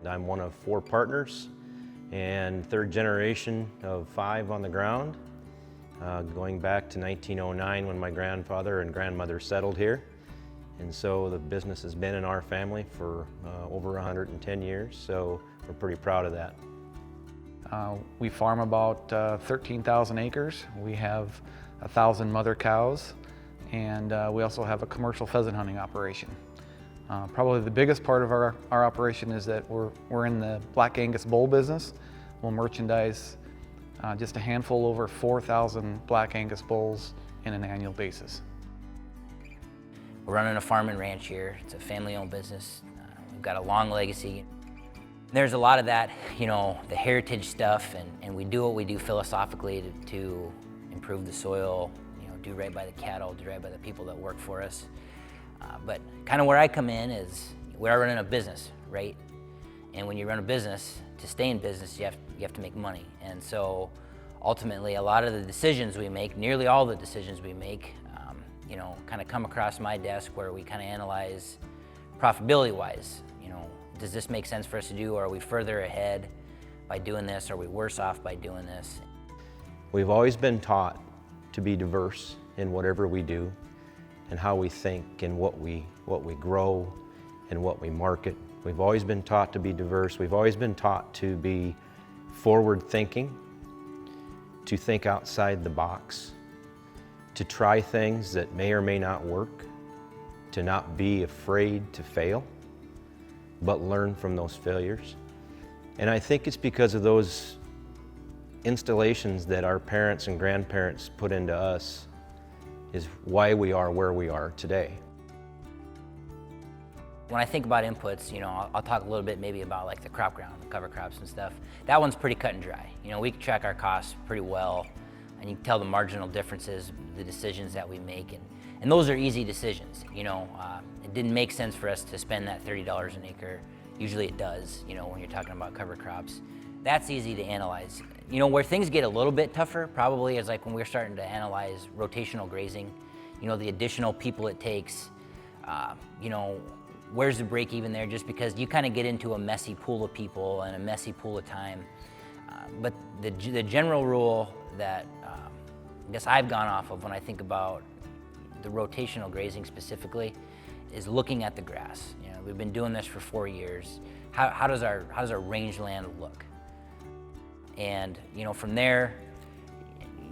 I'm one of 4 partners and 3rd generation of 5 on the ground, going back to 1909 when my grandfather and grandmother settled here. And so the business has been in our family for over 110 years, so we're pretty proud of that. We farm about 13,000 acres. We have 1,000 mother cows, and we also have a commercial pheasant hunting operation. Probably the biggest part of our operation is that we're in the Black Angus bull business. We'll merchandise just a handful over 4,000 Black Angus bulls in an annual basis. We're running a farm and ranch here. It's a family-owned business. We've got a long legacy. There's a lot of that, you know, the heritage stuff, and we do what we do philosophically to improve the soil, you know, do right by the cattle, do right by the people that work for us. But kind of where I come in is we are running a business, right? And when you run a business, to stay in business, you have to make money. And so ultimately, a lot of the decisions we make, nearly all the decisions we make, you know, kind of come across my desk where we kind of analyze profitability-wise. You know, does this make sense for us to do? Or are we further ahead by doing this? Are we worse off by doing this? We've always been taught to be diverse in whatever we do and how we think and what we grow and what we market. We've always been taught to be diverse. We've always been taught to be forward-thinking, to think outside the box, to try things that may or may not work, to not be afraid to fail, but learn from those failures. And I think it's because of those installations that our parents and grandparents put into us is why we are where we are today. When I think about inputs, you know, I'll talk a little bit maybe about like the crop ground, the cover crops and stuff. That one's pretty cut and dry. You know, we can track our costs pretty well, and you can tell the marginal differences, the decisions that we make, and those are easy decisions. You know, it didn't make sense for us to spend that $30 an acre. Usually it does, you know, when you're talking about cover crops. That's easy to analyze. You know, where things get a little bit tougher probably is like when we're starting to analyze rotational grazing, you know, the additional people it takes, you know, where's the break even there, just because you kind of get into a messy pool of people and a messy pool of time. But the general rule that I guess I've gone off of when I think about the rotational grazing specifically is looking at the grass. You know, we've been doing this for 4 years. How does our rangeland look? And you know, from there,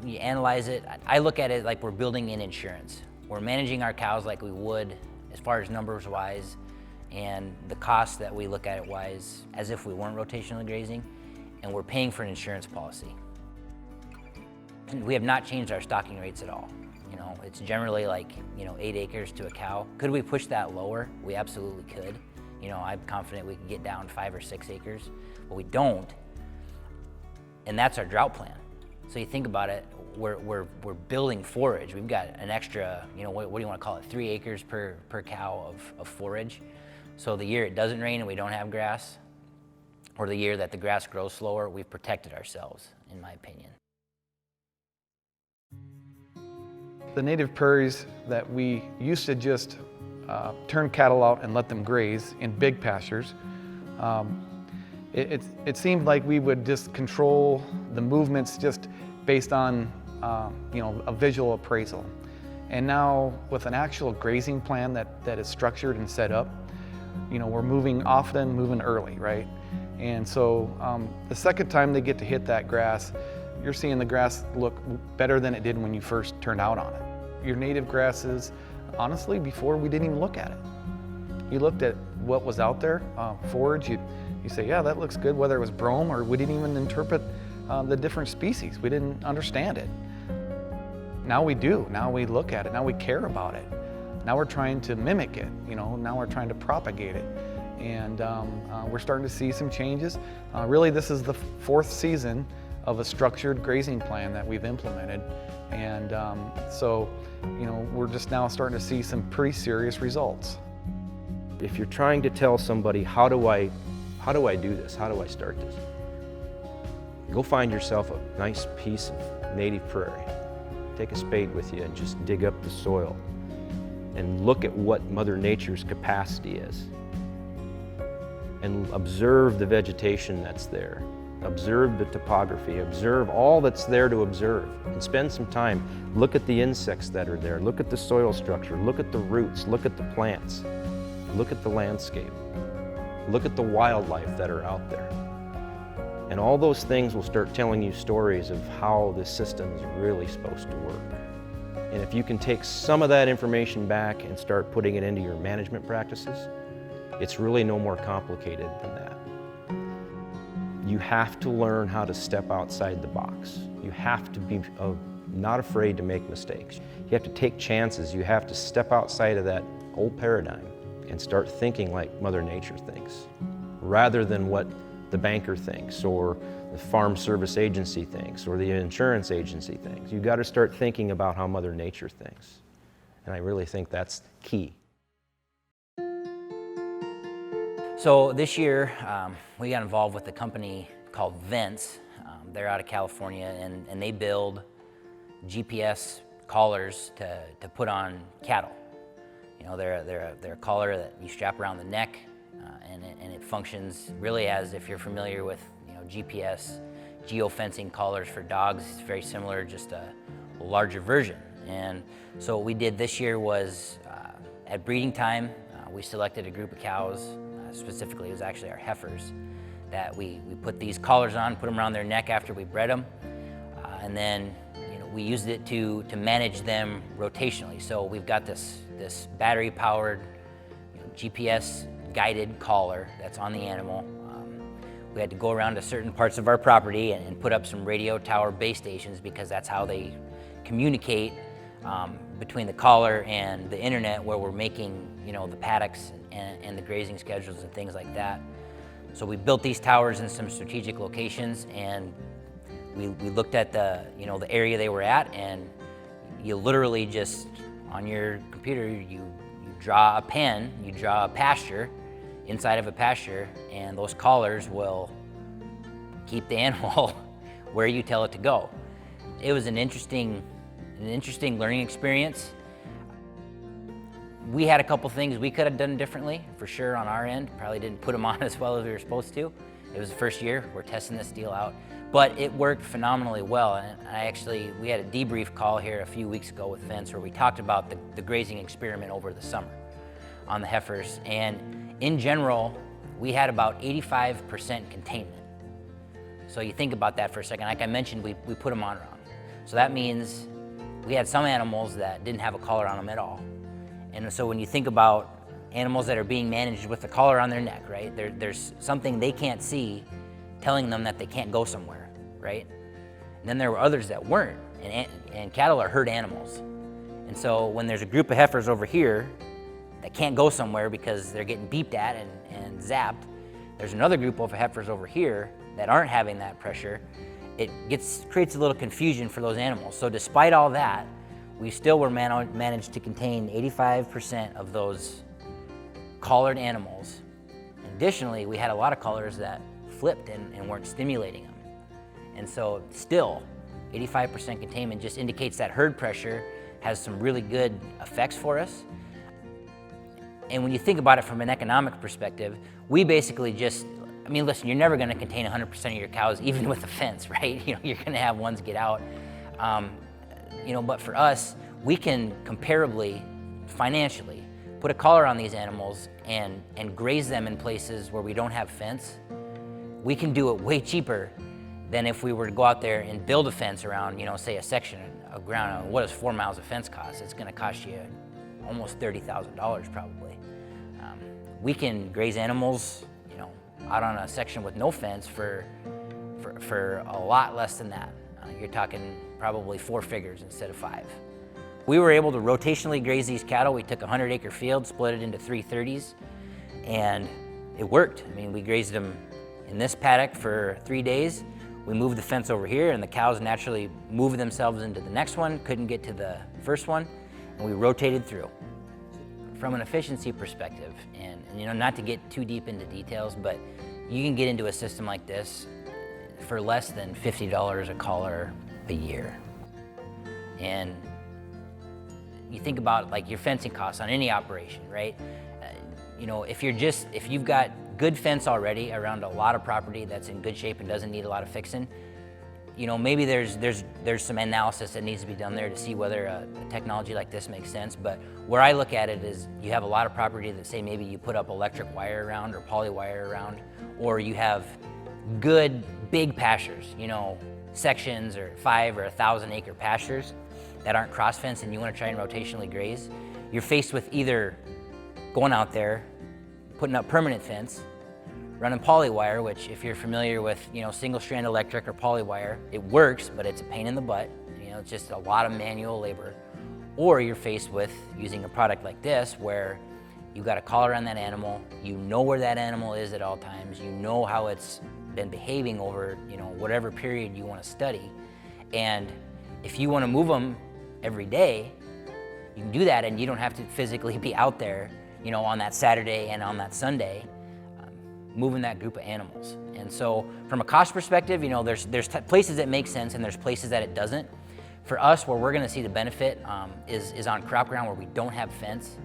you analyze it. I look at it like we're building in insurance. We're managing our cows like we would as far as numbers wise, and the cost that we look at it wise as if we weren't rotationally grazing, and we're paying for an insurance policy. And we have not changed our stocking rates at all. You know, it's generally like, you know, 8 acres to a cow. Could we push that lower? We absolutely could. You know, I'm confident we could get down 5 or 6 acres, but we don't. And that's our drought plan. So you think about it, we're building forage. We've got an extra, you know, what do you want to call it, 3 acres per cow of forage. So the year it doesn't rain and we don't have grass, or the year that the grass grows slower, we've protected ourselves, in my opinion. The native prairies that we used to just turn cattle out and let them graze in big pastures, it seemed like we would just control the movements just based on you know, a visual appraisal. And now with an actual grazing plan that is structured and set up, you know, we're moving often, moving early, right? And so the second time they get to hit that grass, you're seeing the grass look better than it did when you first turned out on it. Your native grasses, honestly, before we didn't even look at it. You looked at what was out there, forage, you say, yeah, that looks good, whether it was brome or we didn't even interpret the different species. We didn't understand it. Now we do, now we look at it, now we care about it. Now we're trying to mimic it, you know, now we're trying to propagate it. And we're starting to see some changes. Really, this is the 4th season of a structured grazing plan that we've implemented. And so, you know, we're just now starting to see some pretty serious results. If you're trying to tell somebody, how do I do this? How do I start this? Go find yourself a nice piece of native prairie. Take a spade with you and just dig up the soil and look at what Mother Nature's capacity is. and observe the vegetation that's there. Observe the topography, observe all that's there to observe, and spend some time. Look at the insects that are there, look at the soil structure, look at the roots, look at the plants, look at the landscape, look at the wildlife that are out there. And all those things will start telling you stories of how this system is really supposed to work. And if you can take some of that information back and start putting it into your management practices, it's really no more complicated than that. You have to learn how to step outside the box. You have to be not afraid to make mistakes. You have to take chances. You have to step outside of that old paradigm and start thinking like Mother Nature thinks, rather than what the banker thinks, or the farm service agency thinks, or the insurance agency thinks. You've got to start thinking about how Mother Nature thinks. And I really think that's key. So this year, we got involved with a company called Vents. They're out of California, and they build GPS collars to put on cattle. You know, they're a collar that you strap around the neck, and it functions really as, if you're familiar with, you know, GPS, geofencing collars for dogs. It's very similar, just a larger version. And so what we did this year was, at breeding time, we selected a group of cows. Specifically, it was actually our heifers, that we put these collars on, put them around their neck after we bred them, and then, you know, we used it to manage them rotationally. So we've got this battery-powered, you know, GPS-guided collar that's on the animal. We had to go around to certain parts of our property and put up some radio tower base stations, because that's how they communicate between the collar and the internet, where we're making, you know, the paddocks and the grazing schedules and things like that. So we built these towers in some strategic locations, and we looked at the, you know, the area they were at, and you literally just, on your computer, you draw a pen, you draw a pasture inside of a pasture, and those collars will keep the animal where you tell it to go. It was an interesting learning experience. We had a couple things we could have done differently, for sure, on our end. Probably didn't put them on as well as we were supposed to. It was the first year, we're testing this deal out. But it worked phenomenally well, and we had a debrief call here a few weeks ago with Vince, where we talked about the grazing experiment over the summer on the heifers. And in general, we had about 85% containment. So you think about that for a second. Like I mentioned, we put them on wrong. So that means we had some animals that didn't have a collar on them at all. And so when you think about animals that are being managed with a collar on their neck, right? There's something they can't see telling them that they can't go somewhere, right? And then there were others that weren't, and cattle are herd animals. And so when there's a group of heifers over here that can't go somewhere because they're getting beeped at and zapped, there's another group of heifers over here that aren't having that pressure. It creates a little confusion for those animals. So despite all that, we still were managed to contain 85% of those collared animals. Additionally, we had a lot of collars that flipped and weren't stimulating them. And so still, 85% containment just indicates that herd pressure has some really good effects for us. And when you think about it from an economic perspective, we basically just, I mean, listen, you're never gonna contain 100% of your cows, even with a fence, right? You know, you're gonna have ones get out. You know, but for us, we can comparably, financially, put a collar on these animals and graze them in places where we don't have fence. We can do it way cheaper than if we were to go out there and build a fence around, you know, say a section of ground. What does 4 miles of fence cost? It's gonna cost you almost $30,000 probably. We can graze animals, you know, out on a section with no fence for a lot less than that. You're talking probably 4 figures instead of 5. We were able to rotationally graze these cattle. We took a 100-acre field, split it into 3 30s, and it worked. I mean, we grazed them in this paddock for 3 days. We moved the fence over here, and the cows naturally moved themselves into the next one, couldn't get to the first one, and we rotated through. From an efficiency perspective, and you know, not to get too deep into details, but you can get into a system like this for less than $50 a collar a year. And you think about like your fencing costs on any operation, right? You know, if you've got good fence already around a lot of property that's in good shape and doesn't need a lot of fixing, you know, maybe there's some analysis that needs to be done there to see whether a technology like this makes sense. But where I look at it is you have a lot of property that, say, maybe you put up electric wire around or poly wire around, or you have good big pastures, you know, sections or 5 or 1,000 acre pastures that aren't cross fenced, and you want to try and rotationally graze. You're faced with either going out there, putting up permanent fence, running poly wire, which if you're familiar with, you know, single strand electric or poly wire, it works, but it's a pain in the butt. You know, it's just a lot of manual labor. Or you're faced with using a product like this where you got a collar on that animal, you know where that animal is at all times, you know how it's been behaving over, you know, whatever period you want to study. And if you want to move them every day, you can do that, and you don't have to physically be out there, you know, on that Saturday and on that Sunday, moving that group of animals. And so from a cost perspective, you know, there's places that make sense and there's places that it doesn't. For us, where we're gonna see the benefit is on crop ground where we don't have fence,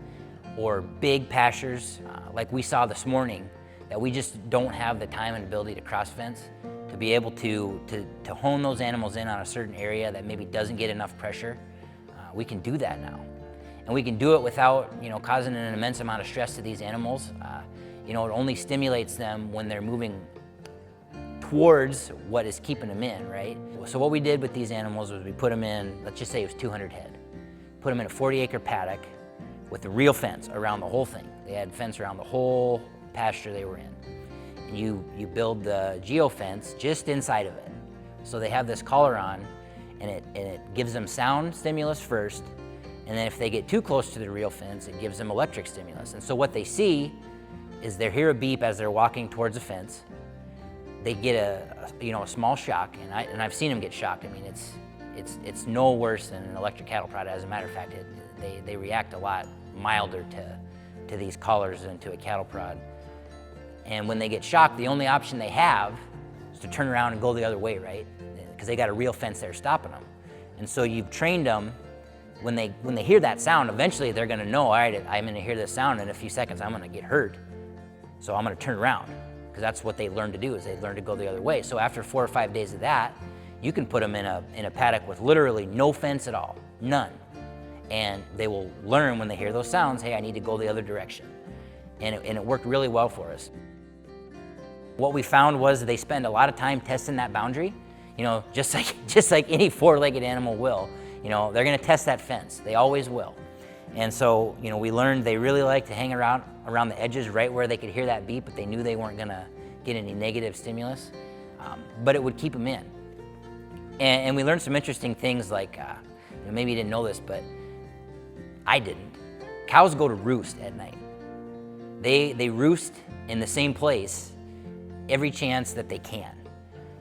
or big pastures like we saw this morning, that we just don't have the time and ability to cross fence, to be able to hone those animals in on a certain area that maybe doesn't get enough pressure. We can do that now. And we can do it without, you know, causing an immense amount of stress to these animals. You know, it only stimulates them when they're moving towards what is keeping them in, right? So what we did with these animals was we put them in, let's just say it was 200 head. Put them in a 40-acre paddock with a real fence around the whole thing. They had fence around the whole pasture they were in. And you build the geofence just inside of it. So they have this collar on, and it gives them sound stimulus first, and then if they get too close to the real fence, it gives them electric stimulus. And so what they see is they hear a beep as they're walking towards a fence. They get a small shock, and I've seen them get shocked. I mean, it's no worse than an electric cattle prod. As a matter of fact, they react a lot milder to these collars than to a cattle prod. And when they get shocked, the only option they have is to turn around and go the other way, right? Because they got a real fence there stopping them. And so you've trained them. When they hear that sound, eventually they're gonna know, all right, I'm gonna hear this sound, in a few seconds I'm gonna get hurt. So I'm gonna turn around, because that's what they learn to do, is they learn to go the other way. So after 4 or 5 days of that, you can put them in a paddock with literally no fence at all, none. And they will learn when they hear those sounds, hey, I need to go the other direction. And it worked really well for us. What we found was they spend a lot of time testing that boundary, you know, just like any 4-legged animal will. You know, they're gonna test that fence, they always will. And so, you know, we learned they really like to hang around the edges, right where they could hear that beep, but they knew they weren't gonna get any negative stimulus, but it would keep them in. And we learned some interesting things, like, you know, maybe you didn't know this, but I didn't. Cows go to roost at night. They roost in the same place every chance that they can.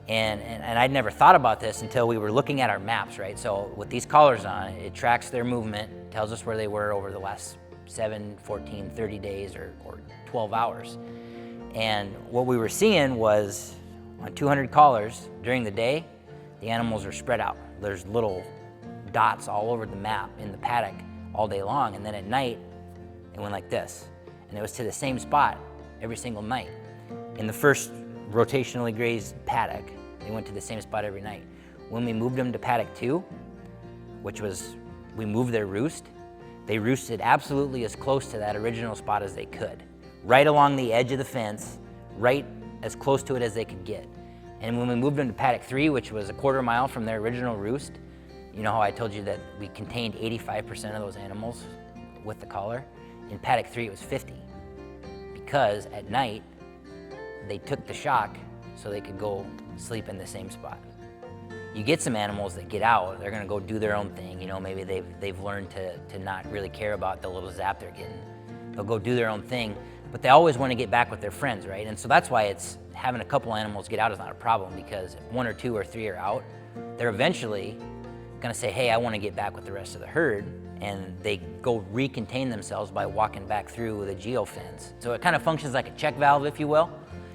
And I'd never thought about this until we were looking at our maps, right? So with these collars on, it tracks their movement, tells us where they were over the last 7, 14, 30 days or 12 hours. And what we were seeing was on 200 collars during the day, the animals are spread out. There's little dots all over the map in the paddock all day long. And then at night, it went like this. And it was to the same spot every single night. In the first rotationally grazed paddock, they went to the same spot every night. When we moved them to paddock 2, which was, we moved their roost, they roosted absolutely as close to that original spot as they could. Right along the edge of the fence, right as close to it as they could get. And when we moved them to paddock 3, which was a 1/4 mile from their original roost, you know how I told you that we contained 85% of those animals with the collar? In paddock 3, it was 50. Because at night, they took the shock so they could go sleep in the same spot. You get some animals that get out, they're gonna go do their own thing. You know, maybe they've learned to not really care about the little zap they're getting. They'll go do their own thing, but they always wanna get back with their friends, right? And so that's why it's having a couple animals get out is not a problem, because if 1 or 2 or 3 are out, they're eventually gonna say, hey, I wanna get back with the rest of the herd, and they go recontain themselves by walking back through the geofence. So it kind of functions like a check valve, if you will,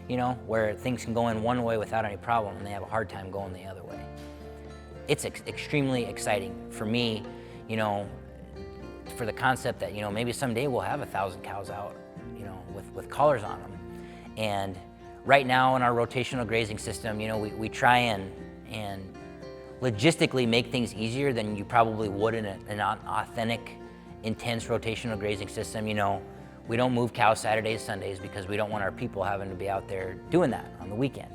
you know, where things can go in one way without any problem, and they have a hard time going the other way. It's extremely exciting for me, you know, for the concept that, you know, maybe someday we'll have 1,000 cows out, you know, with collars on them. And right now in our rotational grazing system, you know, we try and logistically make things easier than you probably would in an authentic, intense rotational grazing system. You know, we don't move cows Saturdays, Sundays because we don't want our people having to be out there doing that on the weekend.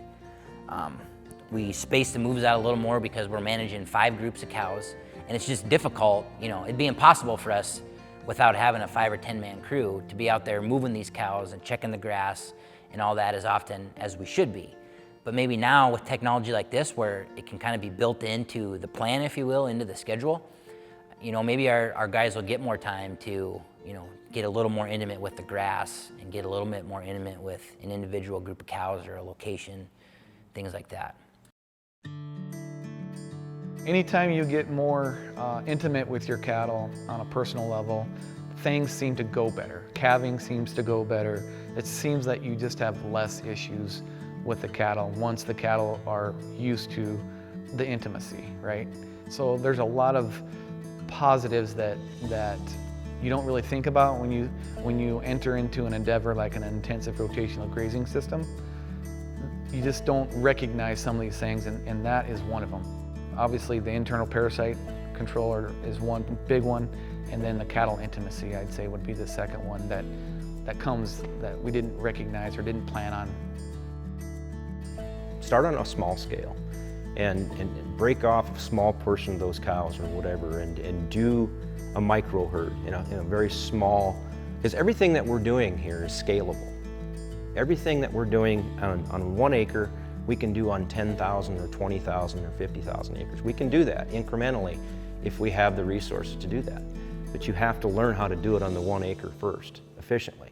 We space the moves out a little more because we're managing 5 groups of cows, and it's just difficult. You know, it'd be impossible for us without having a 5 or 10 man crew to be out there moving these cows and checking the grass and all that as often as we should be. But maybe now with technology like this, where it can kind of be built into the plan, if you will, into the schedule, you know, maybe our guys will get more time to, you know, get a little more intimate with the grass and get a little bit more intimate with an individual group of cows or a location, things like that. Anytime you get more intimate with your cattle on a personal level, things seem to go better. Calving seems to go better. It seems that you just have less issues with the cattle once the cattle are used to the intimacy, right? So there's a lot of positives that you don't really think about when you enter into an endeavor like an intensive rotational grazing system. You just don't recognize some of these things, and that is one of them. Obviously, the internal parasite controller is one big one, and then the cattle intimacy, I'd say, would be the second one that comes that we didn't recognize or didn't plan on. Start on a small scale and break off a small portion of those cows or whatever and do a micro herd in a very small, because everything that we're doing here is scalable. Everything that we're doing on 1 acre, we can do on 10,000 or 20,000 or 50,000 acres. We can do that incrementally if we have the resources to do that. But you have to learn how to do it on the 1 acre first, efficiently.